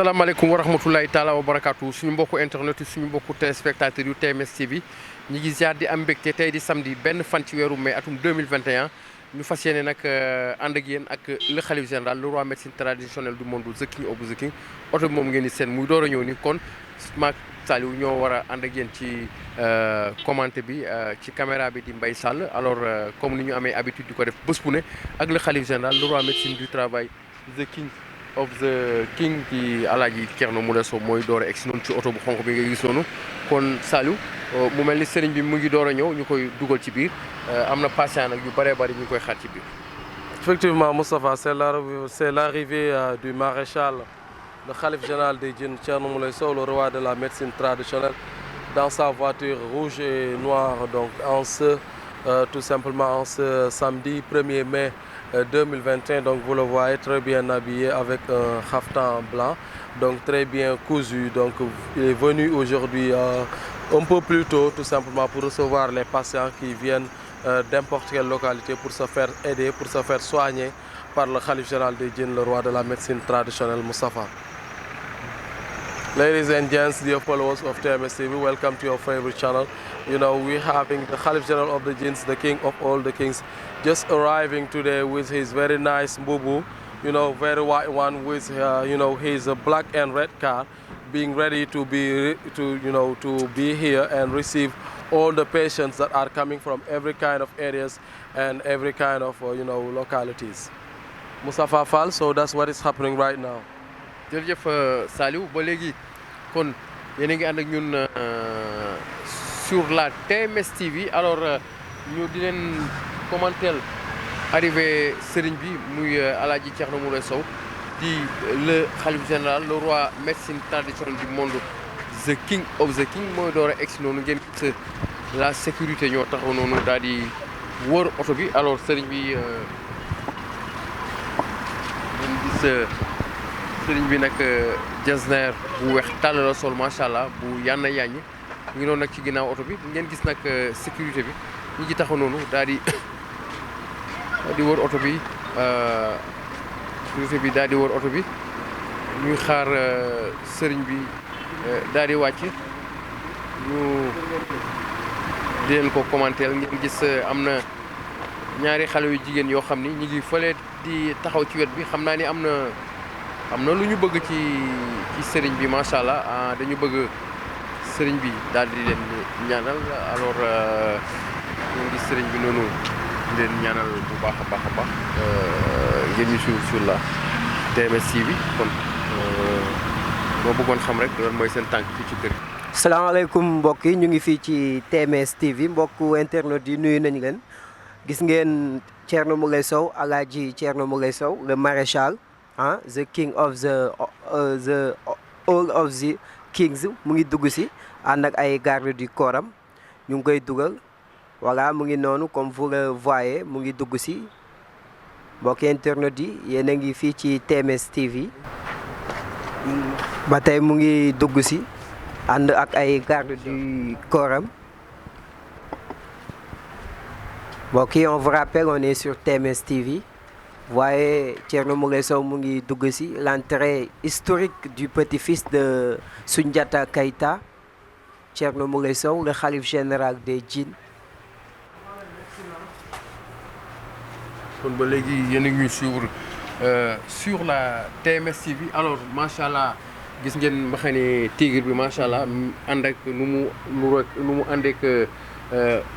salaamaaleykum wa rahmatulahi taala wa barakaatu suñu mbokku internet yi suñu mbokku téléspectateurs yu TMS TV ñi ngi ziar di am mbégte tey di samedi benn fan ci weeru mai atum 2021 ñu fas yéene nag ànd ak yéen ak le khalife général le roi médecine traditionnelle du monde the king of the king oto bi moom ngeen di seen muy door a ñëw ni kon maak Saliou ñoo war a ànd ak yéen ci commenté bi ci caméra bi di Mbaye Sall alors comme ni ñu amee habitude di ko def bés bu ne ak le khalife général le roi médecine du travail the king of the king di Alaaji Thierno Moule Sow mooy door a egsi noonu ci oto bu xonq bi nga gis noonu kon Saliou mu mel ni sëriñ bi mu ngi door a ñëw ñu koy dugal ci biir am na patient nag yu bëree bëri ñu koy xaar ci biir. Effectivement, Moustapha, c'est l'arrivée du maréchal, le khalife général des djinns, Thierno Moule Sow, le roi de la médecine traditionnelle, dans sa voiture rouge et noire, donc tout simplement en ce samedi 1er mai 2021. Donc vous le voyez très bien habillé avec un khaftan blanc, donc très bien cousu. Donc il est venu aujourd'hui un peu plus tôt, tout simplement pour recevoir les patients qui viennent d'importe quelle localité pour se faire aider, pour se faire soigner par le khalife général des djinns, le roi de la médecine traditionnelle, Moustapha. Ladies and gents, dear followers of TMS TV, welcome to your favorite channel. You know, we're having the Khalif General of the Jinns, the king of all the kings, just arriving today with his very nice mbubu, you know, very white one with, you know, his black and red car, being ready to be here and receive all the patients that are coming from every kind of areas and every kind of, localities. Moustapha Fall, so that's what is happening right now. jërëjëf Saliou ba léegi kon yéen a ngi ànd ak ñun sur la TMS TV alors ñu di leen commenter arrivé sëriñ bi muy Alaaji Thierno Moule Sow di le khalife général le roi médecine traditionnelle du monde the king of the king mooy door a egsi noonu ngeen gis la sécurité ñoo taxaw noonu daal di wër oto bi alors sëriñ bi ngeen gis sëriñ bi nag jasner bu weex tàll la sol macha allah bu yànn yàññ ñu ngi noonu nag ci ginnaaw oto bi ngeen gis nag sécurité bi ñi ci taxaw noonu daal di wër oto bi sécurité bi daal di wër oto bi ñuy xaar sëriñ bi daal di wàcc ñu di leen ko commenter ngeen gis am na ñaari xale yu jigéen yoo xam ni ñu ngi fële di taxaw ci wet bi xam naa ni am na lu ñu bëgg ci sëriñ bi macha allah dañu bëgg sëriñ bi daal di leen ñaanal alors ñu ngi sëriñ bi noonu di leen ñaanal bu baax a baax ngeen ñu suivre sur la TMS TV kon moo bëggoon xam rek loolu mooy seen tànk fii ci kër gi. salaamaaleykum mbokk yi ñu ngi fii ci TMS TV mbokku internet yi nuyu nañ leen gis ngeen Thierno Moule Sow Alaaji Thierno Moule Sow le maréchal. The king of the all of the kings mu ngi dugg si ànd ak ay garde du corps am ñu ngi koy dugal voilà mu ngi noonu comme vous le voyez mu ngi dugg si mbokki internet yi yéen a ngi fii ci TMS TV ba tey mu ngi dugg si ànd ak ay garde du corps am mbokk yi on vous rappelle on est sur TMS TV. Voyez Thierno Moule Sow mu ngi dugg si l'entrée historique du petit-fils de Soundiata Keïta Thierno Moule Sow le khalife général des djinns. kon ba léegi yéen a ngi suivre sur la TMS TV alors macha allah gis ngeen ma xam ne tigre bi macha allah ànd ak nu mu ànd ak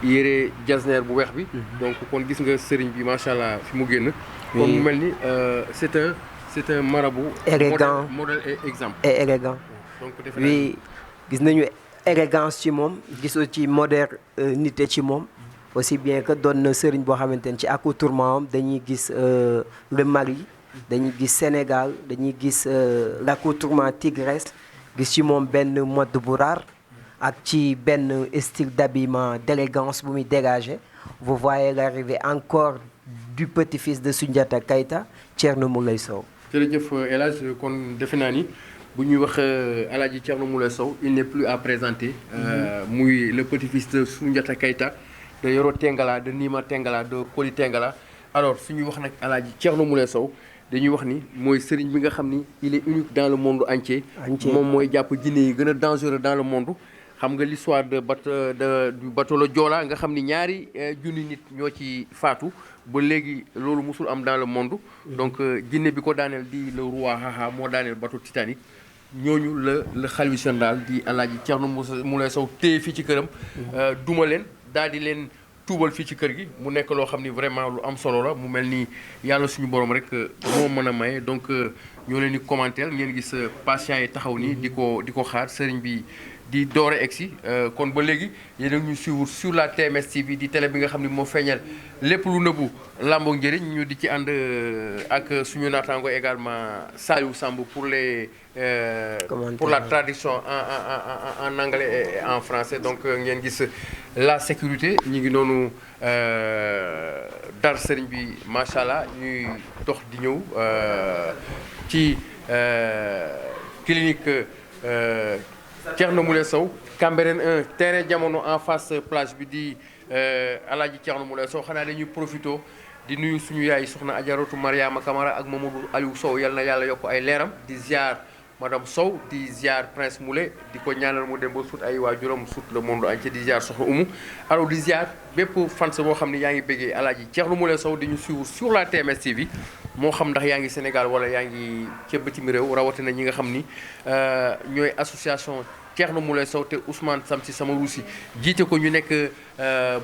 yére jasner bu weex bi. donc kon gis nga sëriñ bi macha allah fi mu génn. kon mu mel ni c'est un marabout. élégant modèle et exemple. et élégant. donc defe oui gis nañu élégance ci moom gis ci modernité ci moom. aussi bien que doon na sëriñ boo xamante ne ci accoutrement am dañuy gis le Mali dañuy gis Sénégal dañuy gis l'accoutrement tigresse gis ci moom benn mode bu rare ak ci benn style d'habillement d'élégance bu muy dégager. Vous voyez l'arrivée encore du petit-fils de Soundiata Keïta Thierno Moule Sow. jërëjëf El Hadj kon defe naa ni bu ñuy wax Alaaji Thierno Moule Sow il n'est plus à présenter. muy le petit-fils de Soundiata Keïta de Yoro Tengala de Nima Tengala de Koli Tengala alors su ñuy wax nag Alaaji Thierno Moule Sow dañuy wax ni mooy sëriñ bi nga xam ni il est unique dans le monde entier. moom mooy jàpp jinne yi gën a dangereux dans le monde. xam nga l'histoire du bateau le Joola nga xam ni ñaari junni nit ñoo ci faatu ba léegi loolu musul am dans le monde. donc jinne bi ko daaneel di le roi Haha moo daaneel bateau Titanic. ñooñu la xalifa général di Alaaji Thierno Moulé Sow téye fii ci këram. duma leen daal di leen tuubal fii ci kër gi mu nekk loo xam ni vraiment lu am solo la mu mel ni yàlla suñu borom rek moo mën a maye donc ñoo leen di commenter ngeen gis patients yi taxaw nii di ko xaar sëriñ bi di doore egsi kon ba léegi yéen a ñu suivre sur la TMS TV di télé bi nga xam ne moo feeñal lépp lu nëbbu làmbo njëriñ ñu di ci ànd ak suñu naataango également Saliou Samb pour les pour la traduction en anglais et en français donc ngeen gis la sécurité ñu ngi noonu dar sëriñ bi macha allah ñuy dox di ñëw ci clinique Thierno Moulé Sow Cambérène 1 terrain jamono en face plage bi di Alaaji Thierno Moulé Sow xanaa dañuy profito di nuyu suñu yaay soxna Ajaratu Mariama Camara ak Mamadou Aliou Sow yal na yàlla yokk ay leeram di ziar madame Sow di ziar Prince Moulé di ko ñaanal mu dem ba sut ay waajuram sut le monde entier di ziar soxna Umu alors di ziar bépp fans boo xam ne yaa ngi bëggee Alaaji Thierno Moulé Sow di ñu suivre sur la TMS TV moo xam ndax yaa ngi Sénégal wala yaa ngi ca bitim réew rawatina ñi nga xam ni ñooy association Thierno Moulé Sow te Ousmane Samsi Samarousi jiite ko ñu nekk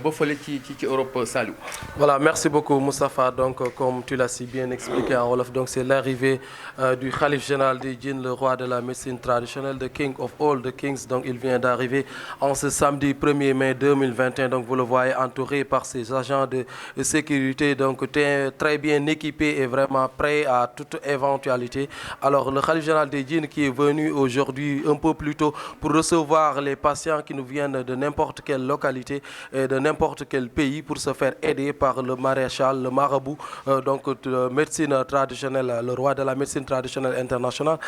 ba fële ci Europe Saliou. Voilà, merci beaucoup Moustapha. Donc comme tu l'as si bien expliqué en wolof, donc c'est l'arrivée du Khalif général des djinns, le roi de la médecine traditionnelle, the king of all the kings. Donc il vient d'arriver en ce samedi 1er mai 2021. Donc vous le voyez entouré par ses agents de sécurité, donc très bien équipé et vraiment prêt à toute éventualité. Alors le Khalif général des djinns qui est venu aujourd'hui un peu plus tôt pour recevoir les patients qui nous viennent de n'importe quelle localité et de n'importe quel pays pour se faire aider par le maréchal, le marabout, donc de médecine traditionnelle, le roi de la médecine traditionnelle internationale,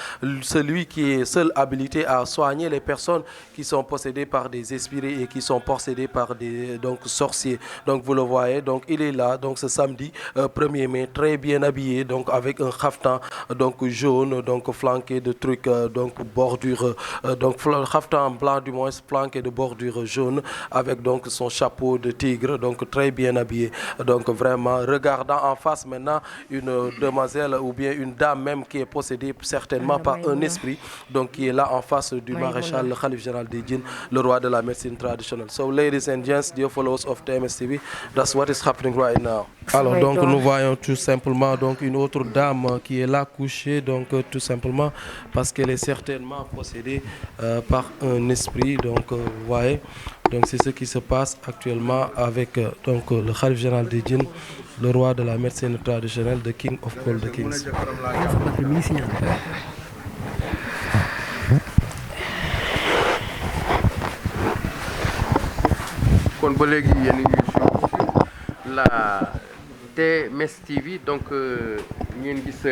celui qui est seul habilité à soigner les personnes qui sont possédées par des esprits et qui sont possédées par des sorciers. Donc vous le voyez, donc il est là, donc ce samedi 1er mai, très bien habillé, donc avec un khaftan donc jaune, donc flanqué de trucs, donc bordure, donc khaftan blanc du moins flanqué de bordure jaune, avec donc son chapeau de tigre, donc très bien habillé. Donc vraiment, regardant en face maintenant une demoiselle ou bien une dame même qui est possédée certainement par un esprit, donc qui est là en face du maréchal, le Khalif général des djinns, le roi de la médecine traditionnelle. So ladies and gents, dear followers of TMS TV, that's what is happening right now. Alors donc nous voyons tout simplement donc une autre dame qui est là couchée, donc tout simplement parce qu'elle est certainement possédée par un esprit. Donc vous voyez, donc c'est ce qui se passe actuellement avec donc le Khalif général des djinns, le roi de la médecine traditionnelle, the king of all the kings. kon ba léegi yéen ngi sur la TMS TV donc ngeen gis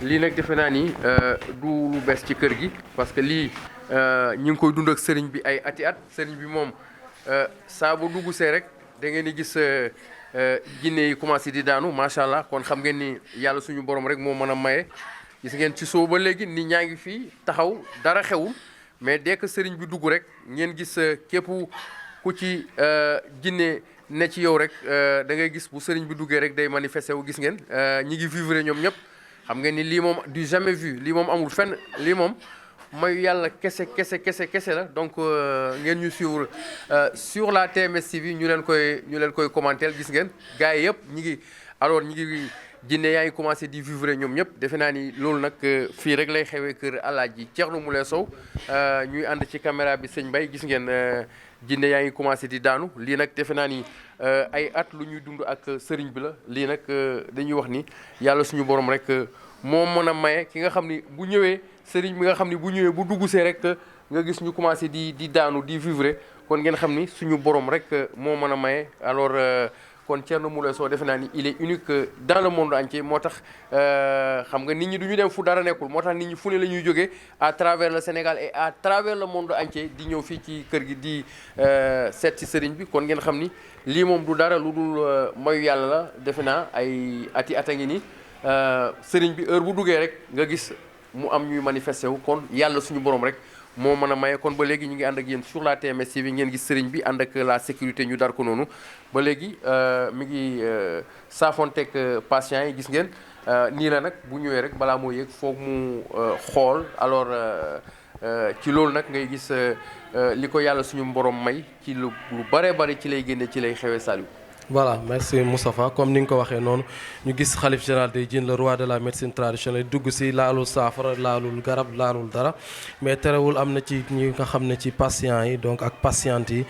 lii nag defe naa ni du lu bees ci kër gi parce que lii ñu ngi koy dund ak sëriñ bi ay ati at sëriñ bi moom saa bu dugg see rek da ngeen di gis jinne yi commencé di daanu macha allah kon xam ngeen ni yàlla suñu borom rek moo mën a maye gis ngeen ci soo ba léegi nit ñaa ngi fii taxaw dara xewul mais dès que sëriñ bi dugg rek ngeen gis képp ku ci jinne ne ci yow rek da ngay gis bu sëriñ bi duggee rek day manifesté wu gis ngeen ñi ngi vivre ñoom ñëpp xam ngeen ni lii moom du jamais vu lii moom amul fenn lii moom mooy yàlla kese la donc ngeen ñu suivre sur la TMS TV ñu leen koy commenter gis ngeen gars yi yëpp ñi ngi jinne yaa ngi commencé di vivre ñoom ñëpp defe naa ni loolu nag fii rek lay xewee kër Alaaji Thierno Moulé Sow ñuy ànd ci caméra bi sëñ Mbaye gis ngeen jinne yaa ngi commencé di daanu lii nag defe naa ni ay at lu ñuy dund ak sëriñ bi la lii nag dañuy wax ni yàlla suñu borom rek moo mën a maye ki nga xam ni bu ñëwee sëriñ bi nga xam ni bu ñëwee bu dugg see rek nga gis ñu commencé di daanu di vivre kon ngeen xam ni suñu borom rek moo mën a maye alors kon Thierno Moulé Sow defe naa ni il est unique dans le monde entier moo tax xam nga nit ñi du ñu dem fu dara nekkul moo tax nit ñi fu ne la ñuy jógee à travers le Sénégal et à travers le monde entier di ñëw fii ci kër gi di seet ci sëriñ bi kon ngeen xam ni lii moom du dara lu dul mayu yàlla la defe naa ay ati at a ngi nii sëriñ bi heure bu duggee rek nga gis mu am ñuy manifesté wu kon yàlla suñu borom rek moo mën a maye kon ba léegi ñu ngi ànd ak yéen sur la TMS TV ngeen gis sëriñ bi ànd ak la sécurité ñu dar ko noonu ba léegi mi ngi saafonteeg patients yi gis ngeen nii la nag bu ñëwee rek balaa moo yëg foog mu xool alors ci loolu nag ngay gis li ko yàlla suñu borom may ci lu bare bari ci lay génne ci lay xewee Saliou. Voilà, merci Moustapha. Comme nous l'avons dit, nous avons Khalif général des djinns, le roi de la médecine traditionnelle, dugg si laalul saafara laalul garab laalul dara mais terewul am na ci ñi nga xam ne ci patients yi donc ak patientes yi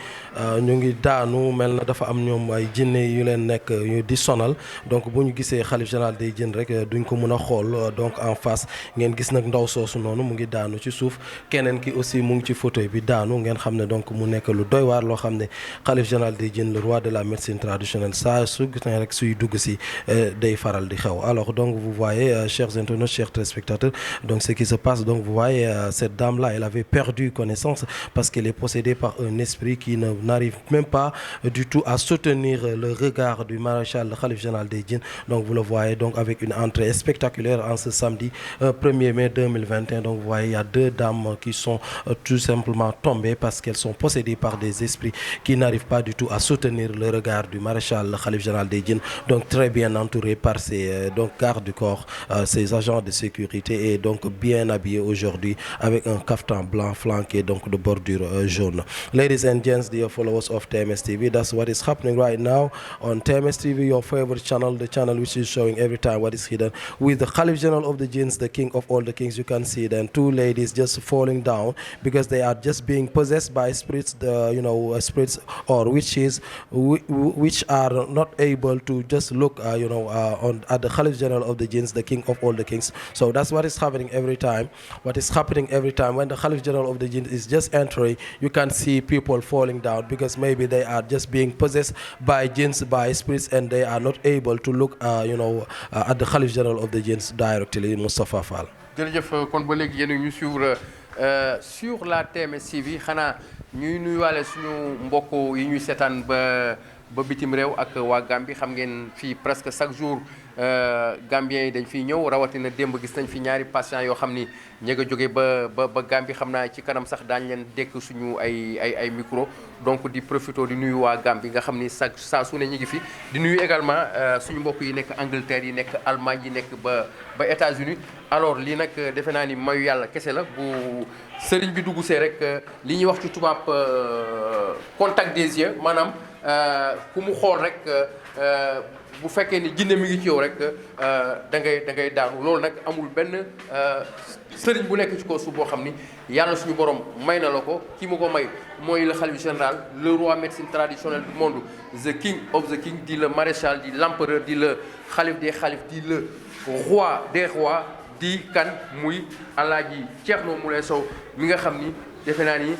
ñu ngi daanu mel na dafa am ñoom ay jinne yu leen nekk yu di sonal donc bu ñu gisee Khalif général des djinns rek duñ ko mën a xool donc en face ngeen gis nag ndaw soosu noonu mu ngi daanu ci suuf keneen ki aussi mu ngi ci fauteuil bi daanu ngeen xam ne donc mu nekk lu doy waar loo xam ne Khalif général des djinns, le roi de la médecine traditionnelle, ça su gis nañ rek suy dugg si day faral di xew. Alors donc vous voyez chers internautes, chers téléspectateurs, donc ce qui se passe, donc vous voyez cette dame là elle avait perdu connaissance parce qu'elle est possédée par un esprit qui n'arrive même pas du tout à soutenir le regard du maréchal le Khalif général des djinns. Donc vous le voyez donc avec une entrée spectaculaire en ce samedi 1er mai 2021. Donc vous voyez il y a deux dames qui sont tout simplement tombées parce qu'elles sont possédées par des esprits qui n'arrivent pas du tout à soutenir le regard du maréchal le Khalif général des djinns, donc très bien entouré par ses donc gardes du corps, ses agents de sécurité et donc bien habillé aujourd'hui avec un caftan blanc flanqué donc de bordure jaune. Ladies and gents, dear followers of TMS TV, that's what is happening right now on TMS TV, your favorite channel, the channel which is showing every time what is hidden with the Khalif general of the jinns, the king of all the kings. You can see then two ladies just falling down because they are just being possessed by spirits, spirits or witches which are not able to just look at the Khalif general of the jinns, the king of all the kings. So that's what is happening every time. What is happening every time when the Khalif general of the jinns is just entering, you can see people falling down because maybe they are just being possessed by jinns, by spirits, and they are not able to look at the Khalif general of the jinns directly. Moustapha Fall. jërëjëf kon ba léegi yéen ñu suivre sur la TMS TV xanaa ñuy nuyuwaale suñu mbokk yi ñuy seetaan ba bitim réew ak waa Gambie xam ngeen fii presque chaque jour Gambiens yi dañ fiy ñëw rawatina démb gis nañ fi ñaari patients yoo xam ni ñi nga jógee ba Gambie xam naa ci kanam sax daañu leen dekk suñu ay micro donc di profito di nuyu waa Gambie nga xam ni saa su ne ñu ngi fi di nuyu également suñu mbokk yi nekk Angleterre yi nekk Allemagne yi nekk ba États-Unis alors lii nag defe naa ni mayu yàlla kese la bu sëriñ bi dugg see rek li ñuy wax ci tubaab contact des yeux maanaam ku mu xool rek bu fekkee ni jinne mi ngi ci yow rek da ngay daanu loolu nag amul benn sëriñ bu nekk ci kaw suuf boo xam ni yàlla suñu borom may na la ko ki mu ko may mooy le khalife général le roi médecine traditionnelle du monde, the king of the king, di le maréchal, di l'empereur, di le xalif des xalif, di le roi des rois, di kan muy Alaaji Thierno Moule Sow mi nga xam ni defe naa ni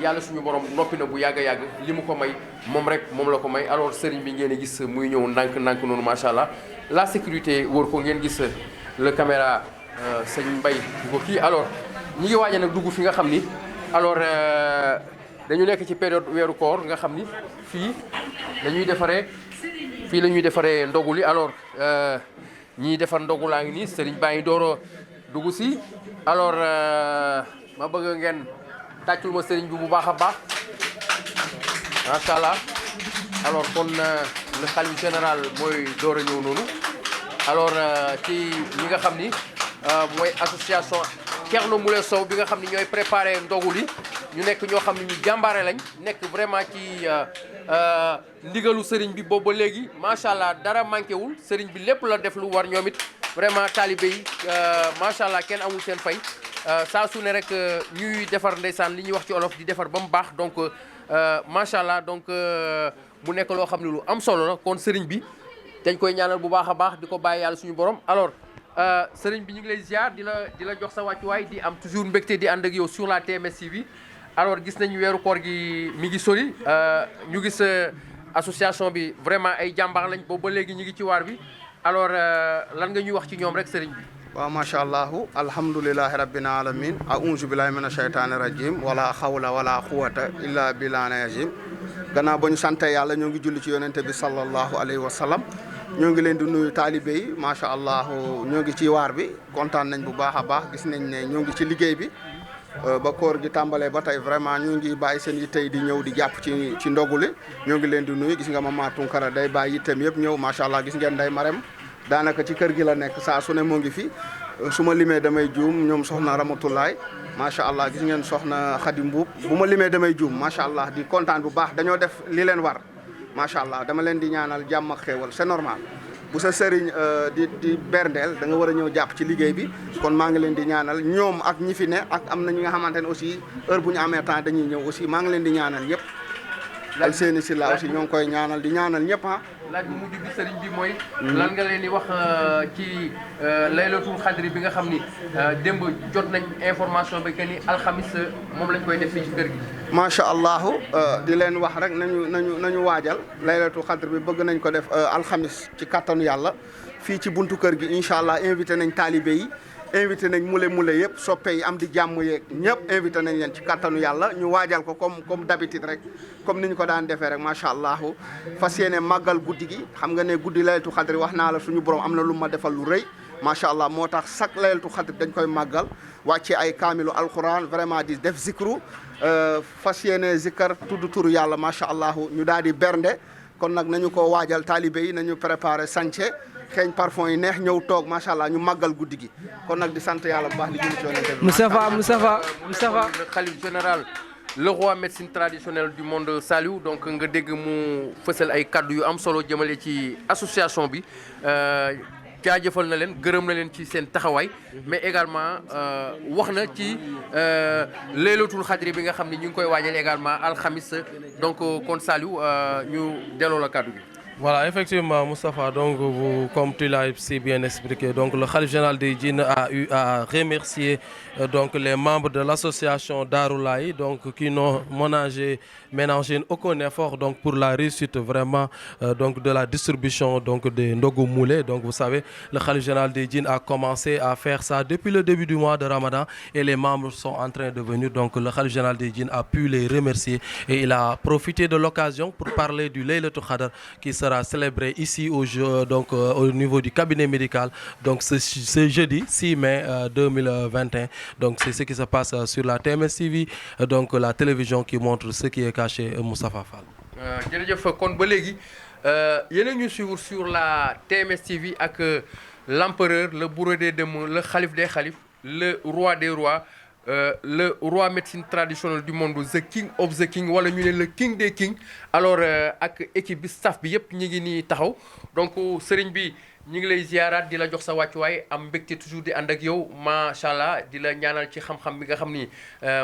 yàlla suñu borom noppi na bu yàgg a yàgg li mu ko may moom rek moom la ko may. alors sëriñ bi ngeen gis muy ñëw ndànk noonu macha allah la sécurité wër ko ngeen gis le caméra sëñ Mbaye di ko kii. alors ñi ngi waaje nag dugg fi nga xam ni alors dañu nekk ci période weeru koor nga xam ni fii la ñuy defaree ndogu li. alors ñiy defar ndogu laa ngi nii sëriñ baa ngi door a dugg si. alors ma bëgg ngeen tàccul ma sëriñ bi bu baax a baax macha allah. alors kon le khalife général mooy door a ñëw noonu. alors ci ñi nga xam ni mooy association Thierno Moule Sow bi nga xam ni ñooy préparé ndogu li ñu nekk ñoo xam ni ñu jàmbaare lañ nekk vraiment ci ndigalu sëriñ bi boobu ba léegi macha allah dara manqué wul sëriñ bi lépp la def lu war ñoom it vraiment taalibe yi macha allah kenn amul seen fay. saa su ne rek ñuy defar ndeysaan li ñuy wax ci olof di defar ba mu baax donc macha allah donc mu nekk loo xam ne lu am solo la kon sëriñ bi dañ koy ñaanal bu baax a baax di ko bàyyi yàlla suñu borom. alors sëriñ bi ñu ngi lay ziar di la jox sa wàccuwaay di am toujours mbégte di ànd ak yow sur la TMS TV. alors gis nañu weeru koor gi mi ngi sori ñu gis association bi vraiment ay jàmbaar lañ boobu ba léegi ñu ngi ci waar bi. alors lan nga ñuy wax ci ñoom rek sëriñ bi. waaw macha allah alhamdulilahi rabbil alamin a'uuzu billahi mina shaytaani rajim wala xawla wala quwata illa billahi azim. gannaaw ba ñu sante yàlla ñoo ngi julli ci yonente bi sallallahu alayhi wa sallam ñoo ngi leen di nuyu taalibe yi macha allah ñoo ngi ci waar bi kontaan nañ bu baax a baax gis nañ ne ñoo ngi ci liggéey bi ba koor gi tàmbalee ba tey vraiment ñu ngi bàyyi seen yitte di ñëw di jàpp ci ndogu li ñoo ngi leen di nuyu gis nga Mama Tunkara day bàyyi yitteem yëpp ñëw macha allah gis ngeen day marem daanaka ci kër gi la nekk saa su ne moo ngi fi su ma limee damay juum ñoom soxna Ramatulaay macha allah gis ngeen soxna Xadi Mbuub bu ma limee damay juum macha allah di kontaan bu baax dañoo def li leen war macha allah dama leen di ñaanal jàmm ak xéewal c'est normal bu sa sëriñ di berndeel da nga war a ñëw jàpp ci liggéey bi kon maa ngi leen di ñaanal ñoom ak ñi fi ne ak am na ñi nga xamante ne aussi heure bu ñu amee temps dañuy ñëw aussi maa ngi leen di ñaanal ñëpp. al seeni si la aussi ñoo ngi koy ñaanal di ñaanal ñëpp ah. laaj bu mujj bi sëriñ bi mooy. lan nga leen di wax ci laylatul xadri bi nga xam ni démb jot nañ information bi que ni alxamis moom lañ koy def fii ci kër gi. macha allah di leen wax rek nañu waajal laylatul xadri bi bëgg nañ ko def alxamis ci kattanu yàlla fii ci buntu kër gi incha allah invité nañ taalibe yi. invité nañ mule yëpp soppe yi am di jàmm yeeg ñëpp invité nañ leen ci kattanu yàlla ñu waajal ko comme d'habitude rek comme ni ñu ko daan defee rek macha allah fas yéene màggal guddi gi xam nga ne guddi laylatul xadri wax naa la suñu borom am na lu ma defal lu rëy macha allah moo tax chaque laylatul xadri dañ koy màggal wàcce ay kaamilu alquran vraiment di def zikru fas yéene zikkar tudd turu yàlla macha allah ñu daal di bernde kon nag nañu ko waajal taalibe yi nañu préparé sànce xeeñ parfum yi neex ñëw toog macha allah ñu màggal guddi gi kon nag di sant yàlla bu baax di jëm ci yonent bi. Moustapha le khalife général le roi médecine traditionnelle du monde Saliou donc nga dégg mu fësal ay kaddu yu am solo jëmale ci association bi jaajëfal na leen gërëm na leen ci seen taxawaay mais également wax na ci laylatul xadri bi nga xam ne ñu ngi koy waajal également alxamis donc kon Saliou ñu delloo la kaddu bi. Voilà, effectivement, Moustapha, donc comme tu l'as si bien expliqué, donc le Khalif général des djinns a eu à remercier donc les membres de l'association Daroulaye, donc qui n'ont ménagé aucun effort donc pour la réussite vraiment donc de la distribution donc des ndogu moulés. Donc vous savez, le Khalif général des djinns a commencé à faire ça depuis le début du mois de Ramadan et les membres sont en train de venir. Donc le Khalif général des djinns a pu les remercier et il a profité de l'occasion pour parler du Laylatul Qadr qui sera célébré ici au niveau du cabinet médical donc ce jeudi 6 mai 2021. Donc c'est ce qui se passe sur la TMS TV, donc la télévision qui montre ce qui est caché, Moustapha Fall. jërëjëf kon ba léegi yéen a ñu suivre sur la TMS TV ak l'empereur, le bourreau des démons, le khalife des khalifes, le roi des rois, le roi médecine traditionnelle du monde, the king of the king wala ñu ne le king des kings. Alors ak équipe bi staff bi yëpp ñu ngi nii taxaw donc sëriñ bi ñu ngi lay ziaraat di la jox sa wàccuwaay am mbégte toujours di ànd ak yow macha allah di la ñaanal ci xam-xam bi nga xam ni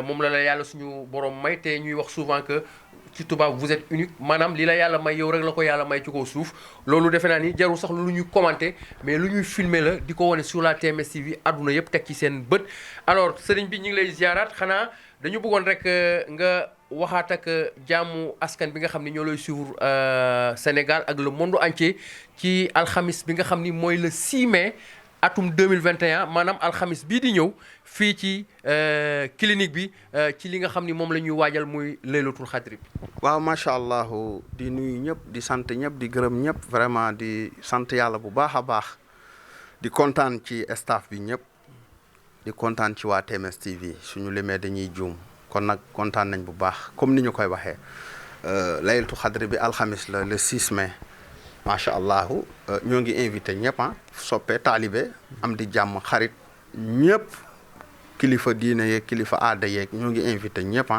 moom la yàlla suñu borom may te ñuy wax souvent que ci tubaab vous êtes unique maanaam li la yàlla may yow rek la ko yàlla may ci kaw suuf loolu defe naa ni jarul sax lu ñuy commenter mais lu ñuy filmer la di ko wane sur la TMS TV àdduna yëpp teg ci seen bët. alors sëriñ bi ñu ngi lay ziaraat xanaa dañu bëggoon rek nga waxaat ak jaamu askan bi nga xam ni ñoo lay suivre Sénégal ak le monde entier ci alxamis bi nga xam ni mooy le 6 mai atum 2021 maanaam alxamis bii di ñëw fii ci clinique bi ci li nga xam ni moom la ñuy waajal muy laylatul xadri bi. waaw macha allah di nuyu ñëpp di sant ñëpp di gërëm ñëpp vraiment di sant yàlla bu baax a baax di kontaan ci staff bi ñëpp di kontaan ci waa TMS TV suñu limee dañuy juum kon nag kontaan nañ bu baax comme ni ñu koy waxee laylatul xadri bi alxamis la le 6 mai. macha allah ñoo ngi invité ñëpp soppe taalibe am di jàmm xarit ñëpp kilifa diine yeeg kilifa aada yeeg ñoo ngi invité ñëpp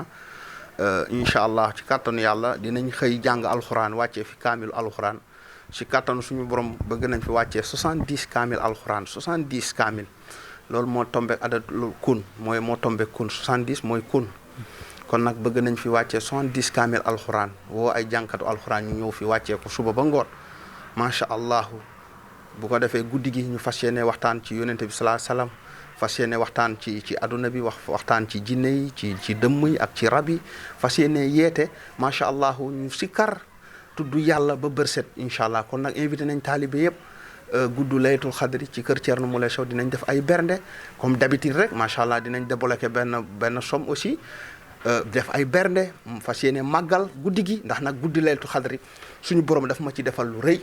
incha allah ci kattanu yàlla dinañ xëy jàng alxuraan wàccee fi kaamilu alxuraan ci kattanu suñu borom bëgg nañ fi wàccee 70 kaamil alxuraan 70 kaamil loolu moo tombe adatul kun moo tombe kun 70 mooy kun kon nag bëgg nañ fi wàccee 70 kaamil alxuraan woo ay jànkatu alxuraan ñu ñëw fi wàccee ko suba ba ngoon. macha allah bu ko defee guddi gi ñu fas yéene waxtaan ci yonente bi salaa salaam fas yéene waxtaan ci aduna bi waxtaan ci jinne yi ci dëmm yi ak ci rab yi fas yéene yeete macha allah ñu sikkar tudd yàlla ba bërset incha allah kon nag invité nañ taalibe yëpp guddu laylatul xadri ci kër Thierno Moule Sow dinañ def ay bernde comme d'habitude rek macha allah dinañ débloqué benn somme aussi def ay bernde fas yéene màggal guddi gi ndax nag guddi laylatul xadri suñu borom daf ma ci defal lu rëy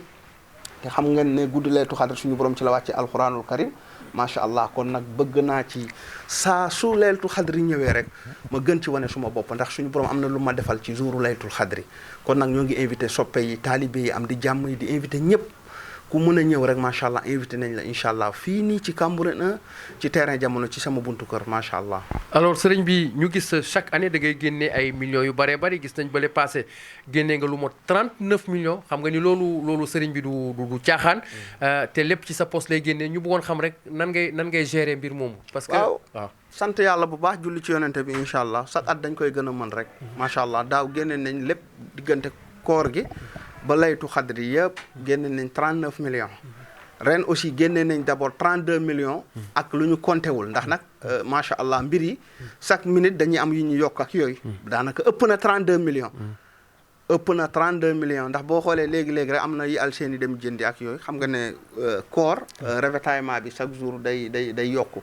te xam ngeen ne guddi laylatul xadr suñu borom ci la wàcce alquranul karim macha allah kon nag bëgg naa ci saa su laylatul xadri ñëwee rek ma gën ci wane suma bopp ndax suñu borom am na lu ma defal ci jouru laylatul xadri kon nag ñoo ngi invité soppe yi taalibe yi am di jàmm yi di invité ñëpp ku mën a ñëw rek macha allah invité nañ la incha allah fii nii ci Cambérène 1 ci terrain jamono ci sama buntu kër macha allah. alors sëriñ bi ñu gis chaque année da ngay génnee ay millions yu bëree bëri gis nañ bële passé génnee nga lu mot 39 millions xam nga ni loolu sëriñ bi du caaxaan. te lépp ci sa poste lay génnee ñu bëggoon xam rek nan ngay gérer mbir moomu. parce que waaw sant yàlla bu baax julli ci yonente bi incha allah chaque at dañ koy gën a mën rek. macha allah daaw génne nañ lépp diggante koor gi. ba laytu xadri yëpp génne nañ 39 millions ren aussi génne nañ d'abord 32 millions ak lu ñu compté wul ndax nag macha allah mbir yi chaque minute dañuy am yu ñu yokk ak yooyu daanaka ëpp na 32 millions ëpp na 32 millions ndax boo xoolee léegi-léegi rek am na yi alseen yi dem jëndi ak yooyu xam nga ne koor ravitaillement bi chaque jour day yokku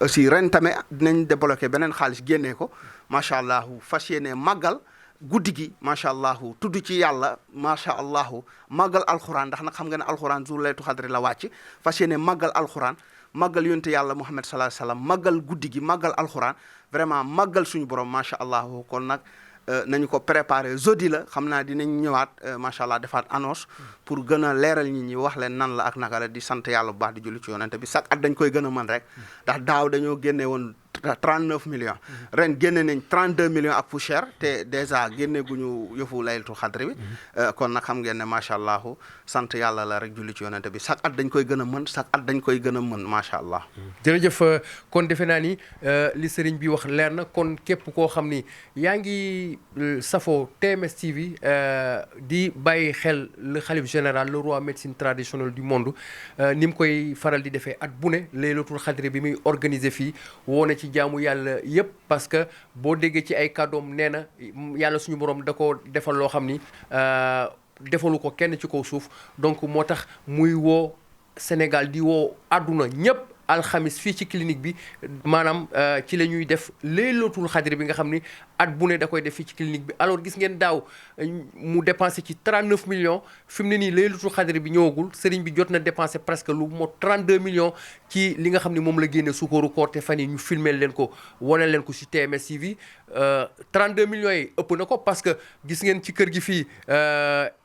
aussi ren tamit dinañ débloqué beneen xaalis génnee ko macha allah fas yéene màggal guddi gi macha allah tudd ci yàlla macha allah màggal alxuraan ndax nag xam nga ne alxuraan jour laytu xadri la wàcc fas yéene màggal alxuraan màggal yonte yàlla Muhammad sallallahu alayhi wasallam màggal guddi gi màggal alxuraan vraiment màggal suñu borom macha allah kon nag nañu ko préparé jeudi la xam naa dinañ ñëwaat macha allah defaat annonce pour gën a leeral nit ñi wax leen nan la ak naka la di sant yàlla bu baax di julli ci yonente bi chaque at dañ koy gën a mën rek ndax daaw dañoo génne woon 39 millions ren génne nañ 32 millions ak poussière te dèjà génne guñu yëfu laylatul xadri bi kon nag xam ngeen ne macha allah sant yàlla la rek julli ci yonente bi chaque at dañ koy gën a mën chaque at dañ koy gën a mën macha allah. jërëjëf kon defe naa ni li sëriñ bi wax leer na kon képp koo xam ni yaa ngi safoo TMS TV di bàyyi xel le khalife général le roi médecine traditionnelle du monde ni mu koy faral di defee at bu ne laylatul xadri bi muy organiser fii woone ci jaamu yàlla yëpp parce que boo déggee ci ay kàddoom nee na yàlla suñu borom da ko defal loo xam ni defalu ko kenn ci kaw suuf donc moo tax muy woo Sénégal di woo àdduna ñëpp alxamis fii ci clinique bi maanaam ci la ñuy def laylatul xadri bi nga xam ni at bu ne da koy def fii ci clinique bi alors gis ngeen daaw mu dépensé ci 39 millions fi mu ne nii laylatul xadri bi ñëwagul sëriñ bi jot na dépensé presque lu mot 32 millions ci li nga xam ni moom la génne sukkaru koor te fan yi ñu filmé leen ko wane leen ko ci TMS TV 32 millions yi ëpp na ko parce que gis ngeen ci kër gi fii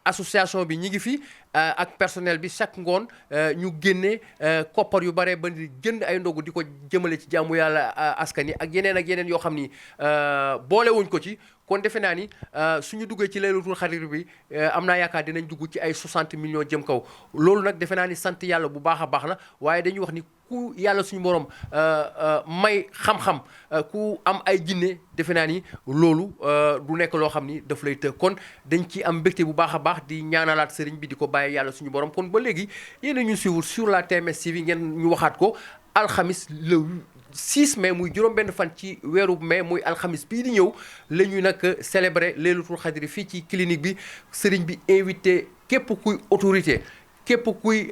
association bi ñi ngi fi ak personnel bi chaque ngoon ñu génne koppar yu bare ba di jënd ay ndogu di ko jëmale ci jaamu yàlla askan yi ak yeneen yoo xam ni boole wuñ ko ci kon defe naa ni suñu duggee ci laylatul xadri bi am naa yaakaar dinañ dugg ci ay 60 millions jëm kaw loolu nag defe naa ni sant yàlla bu baax a baax la waaye dañuy wax ni ku yàlla suñu borom may xam-xam ku am ay jinne defe naa ni loolu du nekk loo xam ni daf lay të kon dañ ci am mbégte bu baax a baax di ñaanalaat sëriñ bi di ko bàyyi yàlla suñu borom kon ba léegi yéen a ñu suivre sur la TMS TV ngeen ñu waxaat ko alxamis le 6 mai muy juróom-benn fan ci weeru mai muy alxamis bii di ñëw la ñuy nag célébrer laylatul xadri fii ci clinique bi sëriñ bi invité képp kuy autorité képp kuy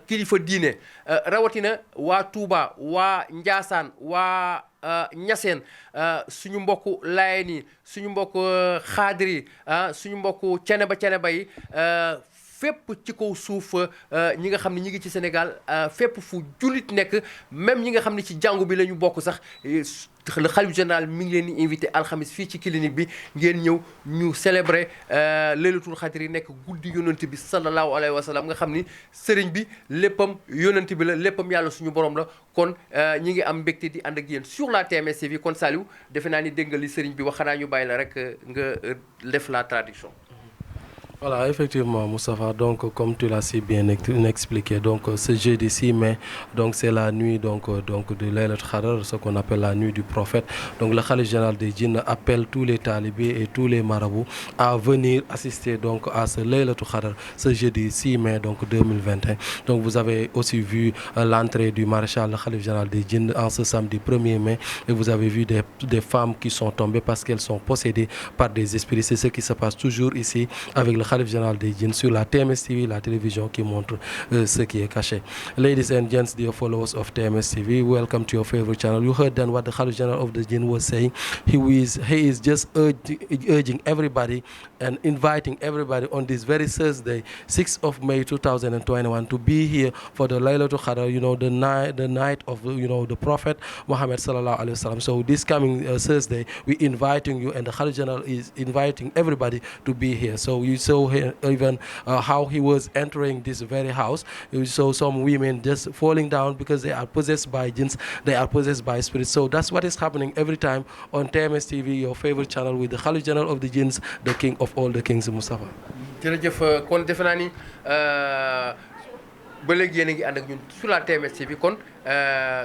kilifa diine rawatina waa Touba waa Njaasaan waa Ñaseen suñu mbokku Laayeen yi suñu mbokku xaadir yi suñu mbokku ceneba yi fépp ci kaw suuf ñi nga xam ne ñi ngi ci Sénégal fépp fu jullit nekk même ñi nga xam ne ci jàngu bi la ñu bokk sax le khalife général mi ngi leen di invité alxamis fii ci clinique bi ngeen ñëw ñu célébrer laylatul xadri nekk guddi yonent bi sallallahu alayhi wa sallam nga xam ni sëriñ bi léppam yonent bi la léppam yàlla suñu borom la kon ñi ngi am mbégte di ànd ak yéen sur la TMS TV kon Saliou defe naa ni dégg nga li sëriñ bi wax xanaa ñu bàyyi la rek nga def la traduction. Voilà, effectivement, Moustapha, donc comme tu l'as si bien expliqué, donc ce jeudi 6 mai, donc c'est la nuit donc de Laylatul Qadr, ce qu'on appelle la nuit du prophète. Donc le khalife général des djinns appelle tous les talibés et tous les marabouts à venir assister donc à ce Laylatul Qadr, ce jeudi 6 mai donc 2021. Donc vous avez aussi vu l'entrée du maréchal, le khalife général des djinns en ce samedi 1er mai, et vous avez vu des femmes qui sont tombées parce qu'elles sont possédées par des esprits. C'est ce qui se passe toujours ici avec le Khalif général des djinns sur la TMS TV, la télévision qui montre ce qui est caché. Ladies and gents, dear followers of TMS TV, welcome to your favorite channel. You heard then what the Khalif general of the jinn was saying. He is just urging everybody and inviting everybody on this very Thursday, 6th of May 2021, to be here for the Laylatul Qadr, the night of the Prophet Muhammad sallallahu alaihi wasallam. So this coming Thursday, we're inviting you, and the Khalif general is inviting everybody to be here. So you saw here even how he was entering this very house. You saw some women just falling down because they are possessed by jinns, they are possessed by spirits. So that's what is happening every time on TMS TV, your favorite channel, with the Khalif general of the jinns, the king of all the kings, Moustapha. jërëjëf kon defe naa ni ba léegi yéen a ngi ànd ak ñun sur la TMS TV kon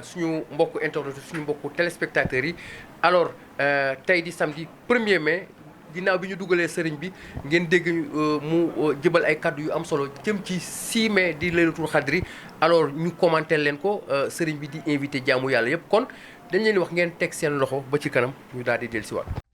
suñu mbokku internet suñu mbokku téléspectateurs yi alors tey di samedi 1er mai ginnaaw bi ñu dugalee sëriñ bi ngeen dégg mu jëbal ay kaddu yu am solo jëm ci 6 mai di Laylatul Qadri alors ñu commenté leen ko sëriñ bi di invité jaamu yàlla yëpp kon dañ leen wax ngeen teg seen loxo ba ci kanam ñu daal di dellusiwaat.